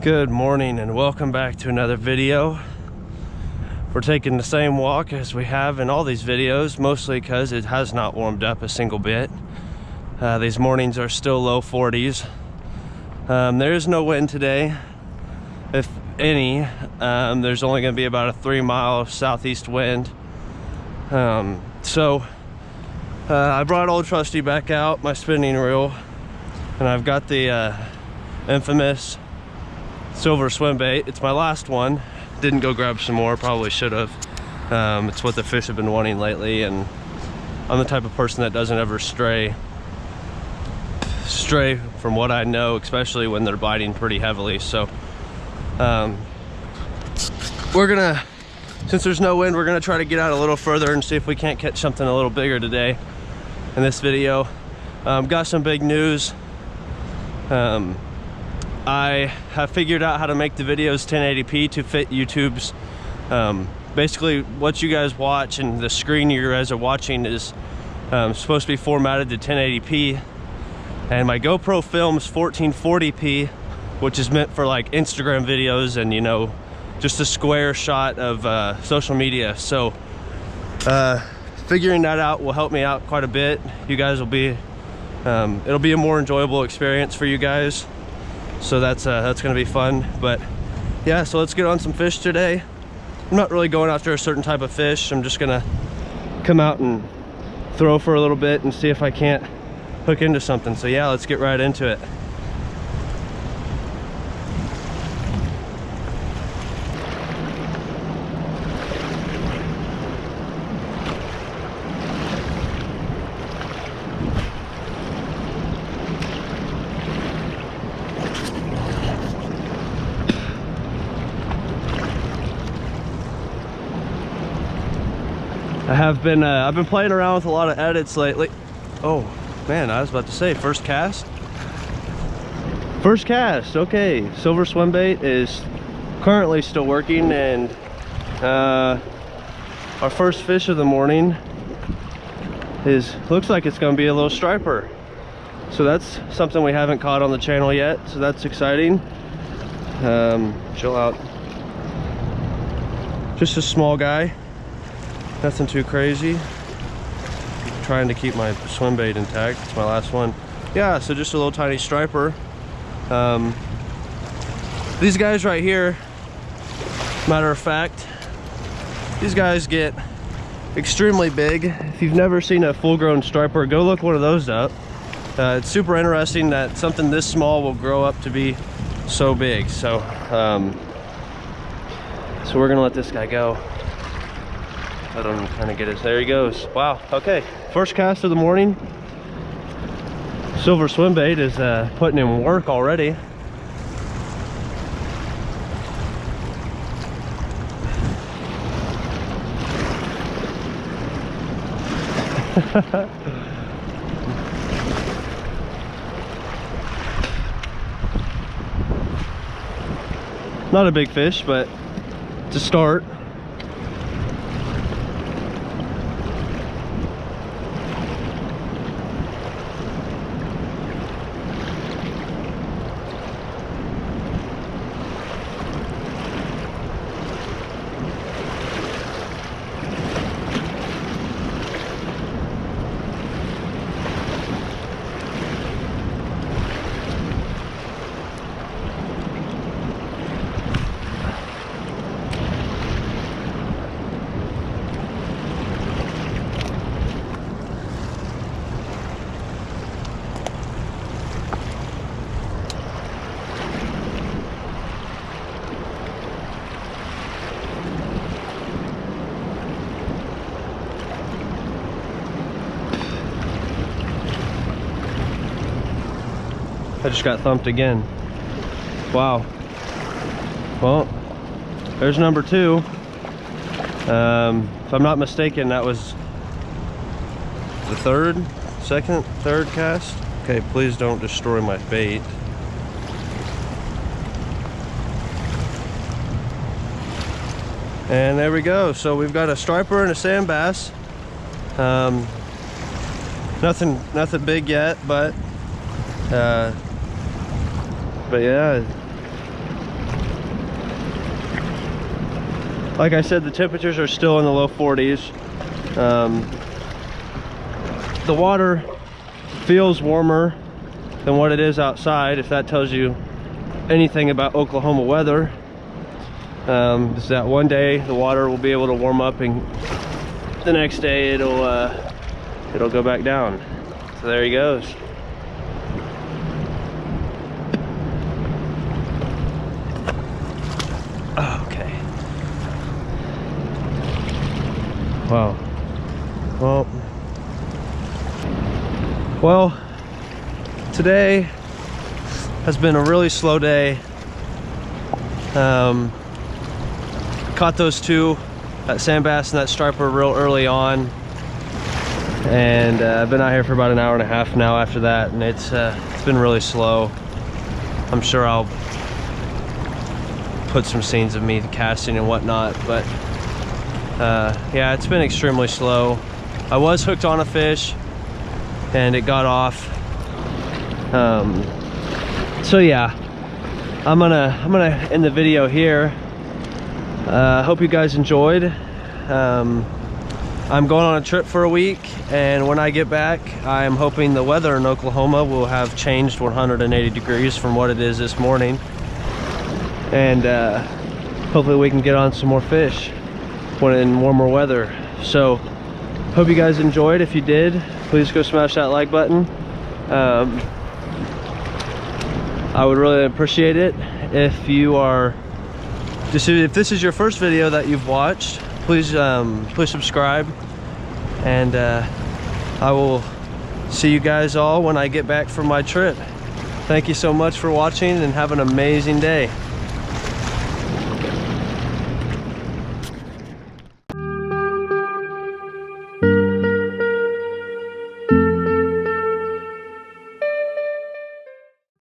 Good morning and welcome back to another video. We're taking the same walk as we have in all these videos, mostly because it has not warmed up a single bit. These mornings are still low 40s. There is no wind today, if any. There's only going to be about a 3-mile southeast wind. I brought old trusty back out, my spinning reel, and I've got the infamous silver swim bait. It's my last one. Didn't go grab some more, probably should have. It's what the fish have been wanting lately, and I'm the type of person that doesn't ever stray from what I know, especially when they're biting pretty heavily. So we're gonna, since there's no wind, we're gonna try to get out a little further and see if we can't catch something a little bigger today in this video. Got some big news. I have figured out how to make the videos 1080p to fit YouTube's, basically what you guys watch and the screen you guys are watching is supposed to be formatted to 1080p, and my GoPro films 1440p, which is meant for like Instagram videos and, you know, just a square shot of social media. So figuring that out will help me out quite a bit. You guys will be, it'll be a more enjoyable experience for you guys. So that's gonna be fun. But yeah, so let's get on some fish today. I'm not really going after a certain type of fish. I'm just gonna come out and throw for a little bit and see if I can't hook into something. So yeah, let's get right into it. I've been playing around with a lot of edits lately. Oh man, I was about to say first cast. Okay, silver swim bait is currently still working, and our first fish of the morning looks like it's going to be a little striper. So that's something we haven't caught on the channel yet, so that's exciting. Chill out. Just a small guy. Nothing too crazy. I'm trying to keep my swim bait intact. It's my last one. Yeah, so just a little tiny striper. These guys right here, matter of fact, these guys get extremely big. If you've never seen a full-grown striper, go look one of those up. It's super interesting that something this small will grow up to be so big. So we're gonna let this guy go. Let him kind of get his, there he goes. Wow, okay, first cast of the morning. Silver swim bait is putting in work already. Not a big fish, but to start. I just got thumped again. Wow. Well, there's number two. If I'm not mistaken, that was the third cast. Okay, please don't destroy my bait. And there we go. So we've got a striper and a sand bass. Nothing big yet, but yeah, like I said, the temperatures are still in the low 40s. The water feels warmer than what it is outside, if that tells you anything about Oklahoma weather. Is that one day the water will be able to warm up, and the next day it'll go back down. So there he goes. Okay. Wow. Well, today has been a really slow day. Caught those two, that sand bass and that striper, real early on, and I've been out here for about an hour and a half now after that, and it's been really slow. I'm sure I'll put some scenes of me casting and whatnot, but yeah, it's been extremely slow. I was hooked on a fish and it got off. So yeah, I'm gonna end the video here. Hope you guys enjoyed. I'm going on a trip for a week, and when I get back, I'm hoping the weather in Oklahoma will have changed 180 degrees from what it is this morning, and hopefully we can get on some more fish when in warmer weather. So hope you guys enjoyed. If you did, please go smash that like button. I would really appreciate it if you are if this is your first video that you've watched. Please subscribe, and I will see you guys all when I get back from my trip. Thank you so much for watching, and have an amazing day.